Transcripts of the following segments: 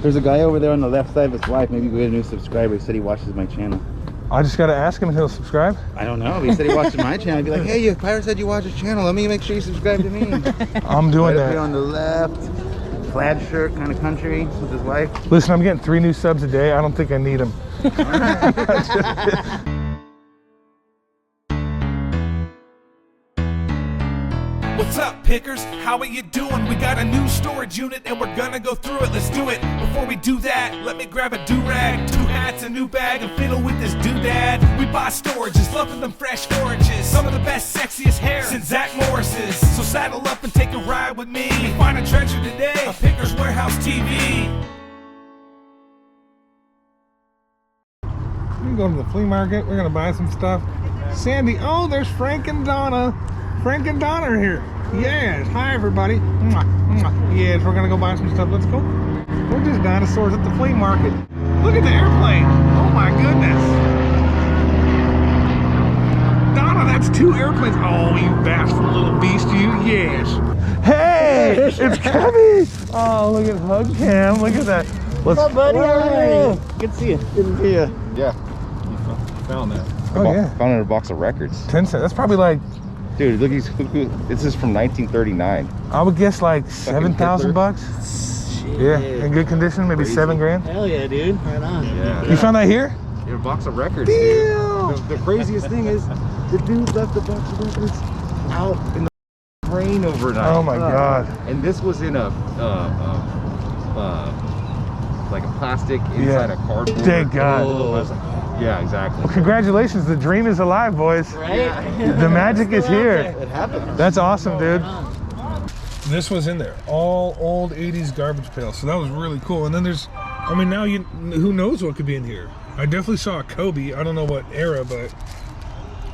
There's a guy over there on the left side of his wife. Maybe we get a new subscriber. He said he watches my channel. I just gotta ask him if he'll subscribe. I don't know. He said he watches my channel. I'd be like, hey, your pirate said you watch his channel. Let me make sure you subscribe to me. I'm doing right that. Up here on the left, plaid shirt, kind of country with his wife. Listen, I'm getting 3 new subs a day. I don't think I need them. What's up, pickers? How are you doing? We got a new storage unit and we're gonna go through it. Let's do it. Before we do that, let me grab a do-rag, 2 hats, a new bag, and fiddle with this doodad. We buy storages, loving them fresh oranges. Some of the best, sexiest hair since Zach Morris's. So saddle up and take a ride with me. We find a treasure today, a Pickers Warehouse TV. We go to the flea market. We're gonna buy some stuff. Sandy, oh, there's Frank and Donna. Frank and Donna are here. Yes, hi everybody. Mwah, mwah. Yes, we're gonna go buy some stuff. Let's go. We're just dinosaurs at the flea market. Look at the airplane. Oh my goodness. Donna, that's 2 airplanes. Oh, you bastard little beast, you. Yes. Hey, it's Kevin. Oh, look at Hug Cam. Look at that. What's up, buddy? How are you? Good to see you. Good to see you. Yeah, you found that. Oh, yeah. Found it in a box of records. 10 cents. That's probably like, Dude, look, this is from 1939. I would guess like 7,000 bucks. Shit. Yeah, in good condition, maybe Crazy. 7 grand. Hell yeah, dude. Right on. Yeah. You found that here? In a box of records, Damn. dude. The craziest thing is, the dude left the box of records out in the rain overnight. Oh my God. And this was in a, like a plastic inside a cardboard. Thank God. Oh. Yeah, exactly. Well, congratulations, the dream is alive, boys. Right? The magic is here. It happened. That's awesome, dude. This was in there, all old 80s garbage pails, so that was really cool. And then there's, I mean, now who knows what could be in here. I definitely saw a Kobe, I don't know what era, but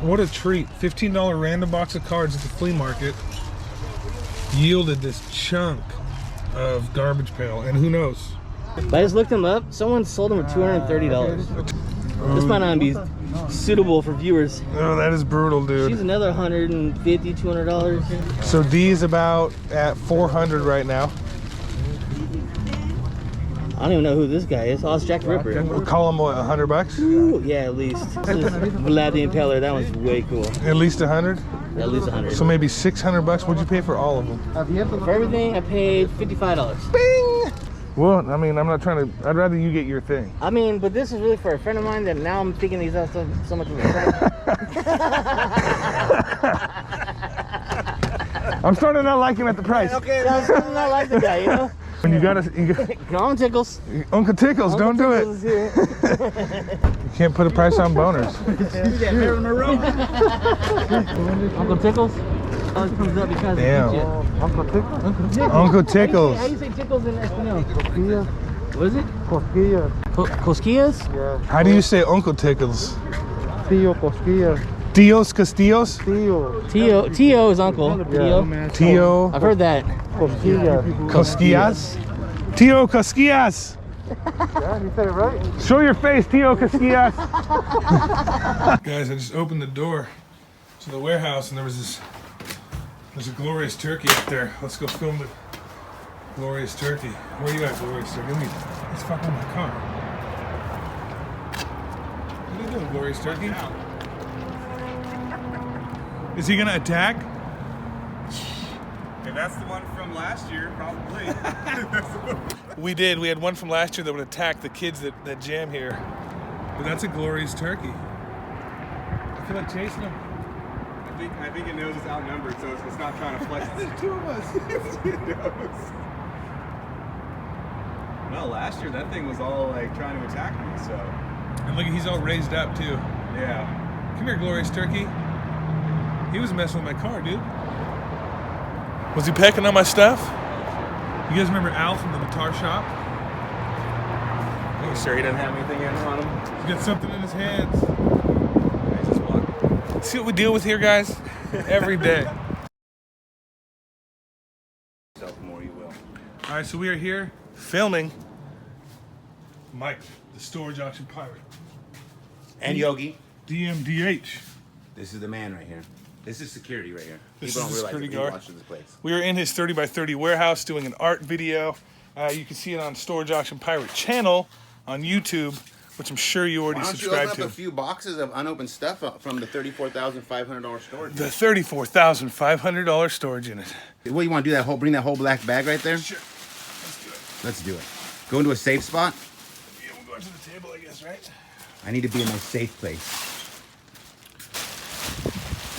what a treat. $15 random box of cards at the flea market yielded this chunk of garbage pail, and who knows? But I just looked them up. Someone sold them for $230. This might not be suitable for viewers. Oh, that is brutal, She's dude. another $150, $200. So D is about at 400 right now. I don't even know who this guy is. Oh, it's Jack the Ripper. We'll call him what, 100 bucks? Ooh, yeah, at least. This is Vlad the Impaler. That one's way cool. At least 100? At least 100. So maybe 600 bucks. What'd you pay for all of them? For everything, I paid $55. Bing! Well, I mean, I'm not trying to, I'd rather you get your thing. I mean, but this is really for a friend of mine that now I'm thinking he's not so much of a friend. I'm starting to not like him at the price. Okay, I'm starting to not like the guy, you know? When you got Come on, Tickles. Uncle Tickles, don't do it. Tickles is here. You can't put a price on boners. Uncle Tickles? Always comes up because Damn. of you. Uncle Tickles. How do you say Tickles in Espanol? What is it? Cosquillas. Cosquillas? Yeah. How do you say Uncle Tickles? Tío Cosquillas. Tios Castillos? Tío. Tio is uncle. Tio. Tio I've heard that. Cosquillas. Cosquillas? Tio Cosquillas! Yeah, you said it right. Show your face, Tio Cosquillas! Guys, I just opened the door to the warehouse and there's a glorious turkey up there. Let's go film the glorious turkey. Where you at, glorious turkey? Let's fuck in my car. What are you doing, glorious turkey? Is he gonna attack? And that's the one from last year, probably. We did. We had one from last year that would attack the kids that jam here. But that's a glorious turkey. I feel like chasing him. I think it knows it's outnumbered, so it's not trying to flex. There's 2 of us. It knows. No, last year that thing was all like trying to attack me, so. And look, he's all raised up too. Yeah. Come here, glorious turkey. He was messing with my car, dude. Was he pecking on my stuff? You guys remember Al from the guitar shop? Are you sure he doesn't have anything in on him? He's got something in his hands. See what we deal with here, guys? Every day. More you will. All right, so we are here filming Mike, the storage auction pirate. And Yogi. DMDH. This is the man right here. This is security right here. This People is don't the realize security that people guard. watch this place. We are in his 30 by 30 warehouse doing an art video. You can see it on Storage Auction Pirate channel on YouTube, which I'm sure you already Why don't you subscribed open up to. a few boxes of unopened stuff from the $34,500 storage? The $34,500 storage unit. What, you want to do? Bring that whole black bag right there? Sure. Let's do it. Go into a safe spot. Yeah, we'll go to the table, I guess, right? I need to be in my safe place.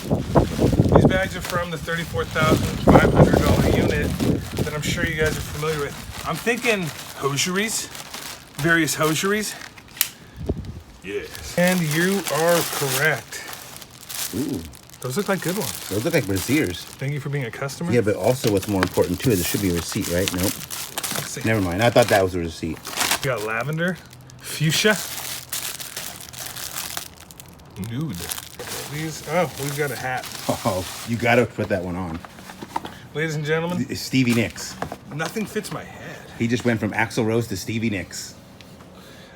These bags are from the $34,500 unit that I'm sure you guys are familiar with. I'm thinking hosieries, various hosieries. Yes. And you are correct. Ooh, Those look like good ones. those look like brassieres. Thank you for being a customer. Yeah, but also what's more important too is there should be a receipt, right? Nope. Let's see. Never mind. I thought that was a receipt. We got lavender, fuchsia, nude. These. Oh, we've got a hat. Oh, you gotta put that one on. Ladies and gentlemen, It's Stevie Nicks. nothing fits my head. He just went from Axl Rose to Stevie Nicks.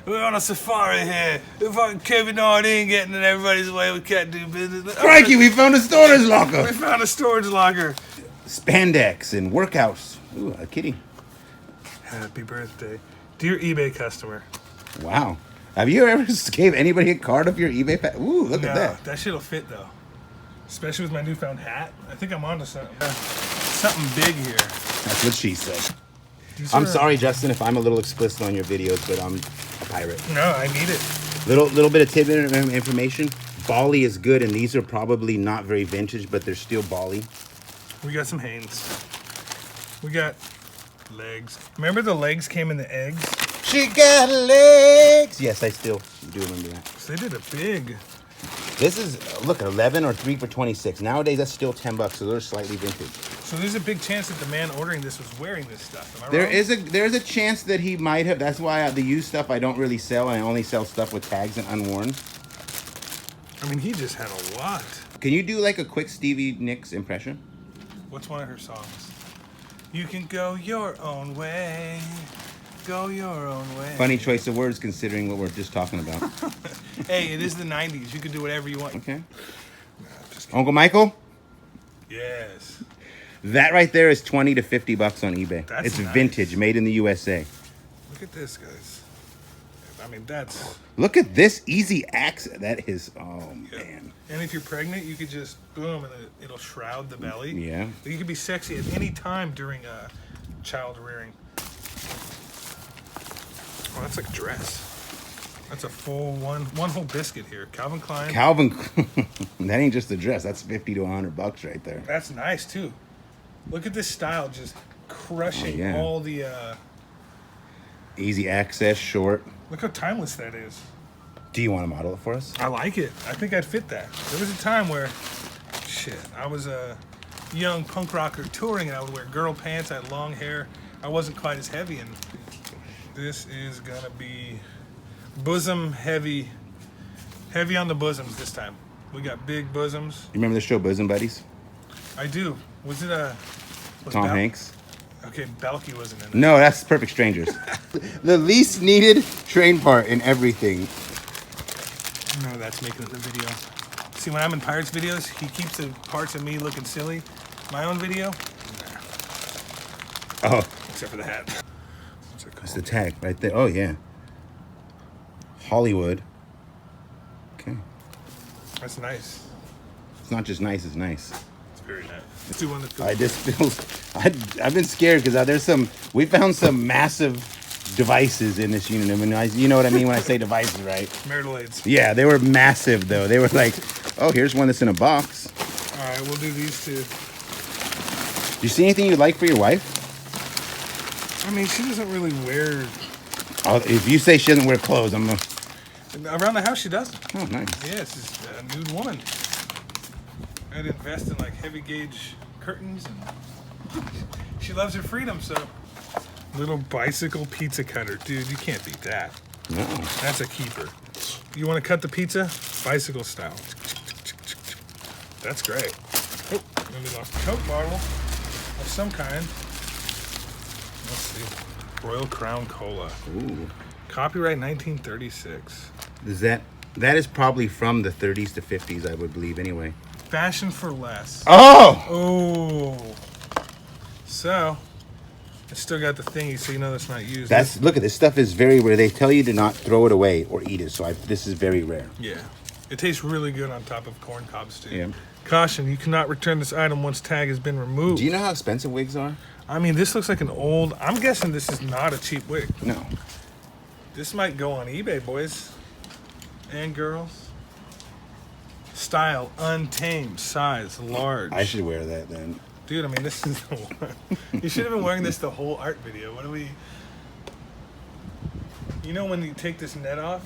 We're on a safari here. If fucking Kevin Harding getting in everybody's way, we can't do business. Crikey, we found a storage We locker. found a storage locker. Spandex and workouts. Ooh, a kitty. Happy birthday. Dear eBay customer. Wow. Have you ever gave anybody a card of your eBay pack? Ooh, look at that. That shit'll fit though. Especially with my newfound hat. I think I'm onto something. Something big here. That's what she said. These I'm are- sorry, Justin, if I'm a little explicit on your videos, but I'm a pirate. No, I need it. Little bit of tidbit of information. Bali is good, and these are probably not very vintage, but they're still Bali. We got some Hanes. We got legs. Remember the legs came in the eggs? She got legs. Yes, I still do remember that. So they did a big. This is, look, 11 or 3 for 26. Nowadays, that's still $10, so they're slightly vintage. So there's a big chance that the man ordering this was wearing this stuff. Am I There wrong? is a chance that he might have. That's why the used stuff I don't really sell. I only sell stuff with tags and unworn. I mean, he just had a lot. Can you do like a quick Stevie Nicks impression? What's one of her songs? You can go your own way. Go your own way. Funny choice of words considering what we're just talking about. Hey, it is the 90s. You can do whatever you want. Okay. Uncle Michael, Yes. that right there is 20 to 50 bucks on eBay. That's It's nice. vintage, made in the USA. Look at this, guys. I mean, that's... Look at this easy access. That is, oh man. And if you're pregnant, you could just, boom, and it'll shroud the belly. Yeah. You can be sexy at any time during child rearing. Oh, that's like a dress. That's a full one whole biscuit here. Calvin Klein. Calvin, that ain't just a dress. That's 50 to 100 bucks right there. That's nice too. Look at this style, just crushing Oh, yeah. all the. Easy access, short. Look how timeless that is. Do you want to model it for us? I like it. I think I'd fit that. There was a time where, shit, I was a young punk rocker touring, and I would wear girl pants. I had long hair. I wasn't quite as heavy, and this is gonna be bosom heavy on the bosoms this time. We got big bosoms. You remember the show Bosom Buddies? I do. Was it was Tom Bal- Hanks? Okay, Balky wasn't in it. No, that's Perfect Strangers. The least needed train part in everything. No, that's making it in the video. See, when I'm in Pirates videos, he keeps the parts of me looking silly. My own video, nah, Oh, except for the hat. What's it that's called? the tag right there. Oh, yeah. Hollywood. Okay. That's nice. It's not just nice, it's nice. It's very nice. Let's do one that feels I just feel, I've been scared because we found some massive devices in this unit. I mean, you know what I mean when I say devices, right? marital aids. Yeah, they were massive though. They were like, oh, here's one that's in a box. All right, we'll do these two. Do you see anything you'd like for your wife? I mean, she doesn't really wear... Oh, if you say she doesn't wear clothes, I'm gonna... Around the house, she doesn't. Oh, nice. Yeah, she's a nude woman. I'd invest in like heavy gauge curtains, and she loves her freedom, so... Little bicycle pizza cutter. Dude, you can't beat that. No. That's a keeper. You want to cut the pizza? Bicycle style. That's great. Oh, and we lost a Coke bottle of some kind. Let's see. Royal Crown Cola. Ooh. Copyright 1936. Is that is probably from the 30s to 50s, I would believe, anyway. Fashion for less. Oh! Oh. So, It's still got the thingy, so you know that's not used. Look at this stuff is very rare. They tell you to not throw it away or eat it, so this is very rare. Yeah. It tastes really good on top of corn cobs, too. Yeah. Caution, you cannot return this item once tag has been removed. Do you know how expensive wigs are? I mean, this looks like an old... I'm guessing this is not a cheap wig. No. This might go on eBay, boys and girls. Style, untamed, size, large. I should wear that then. Dude, I mean, this is the one. You should have been wearing this the whole art video. What do we... You know when you take this net off,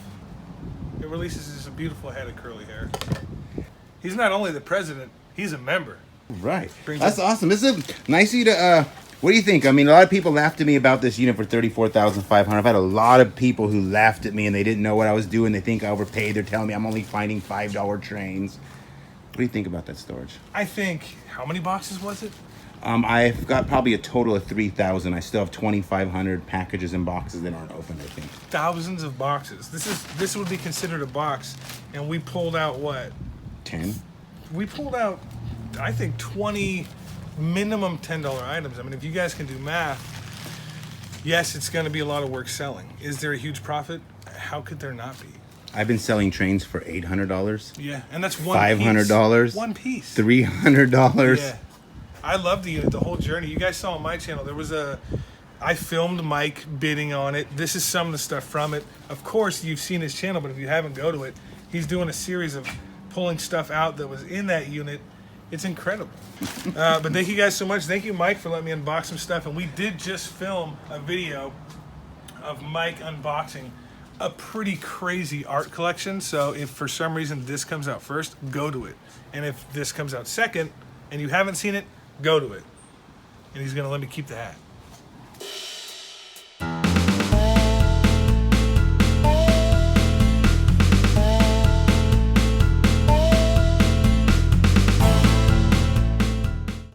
it releases this beautiful head of curly hair. He's not only the president, he's a member. Right. That's awesome. This is nice of you to... what do you think? I mean, a lot of people laughed at me about this unit for $34,500. I've had a lot of people who laughed at me and they didn't know what I was doing. They think I overpaid. They're telling me I'm only finding $5 trains. What do you think about that storage? I think... How many boxes was it? I've got probably a total of 3,000. I still have 2,500 packages and boxes that aren't opened, I think. Thousands of boxes. This would be considered a box, and we pulled out what? 10? We pulled out, I think, 20 minimum $10 items. I mean, if you guys can do math, yes, it's going to be a lot of work selling. Is there a huge profit? How could there not be? I've been selling trains for $800. Yeah, and that's one $500. piece. One piece. $300. Yeah. I love the unit, the whole journey. You guys saw on my channel, I filmed Mike bidding on it. This is some of the stuff from it. Of course, you've seen his channel, but if you haven't, go to it. He's doing a series of pulling stuff out that was in that unit. It's incredible. But thank you guys so much. Thank you, Mike, for letting me unbox some stuff. And we did just film a video of Mike unboxing a pretty crazy art collection. So if for some reason this comes out first, go to it. And if this comes out second and you haven't seen it, go to it. And he's gonna let me keep the hat.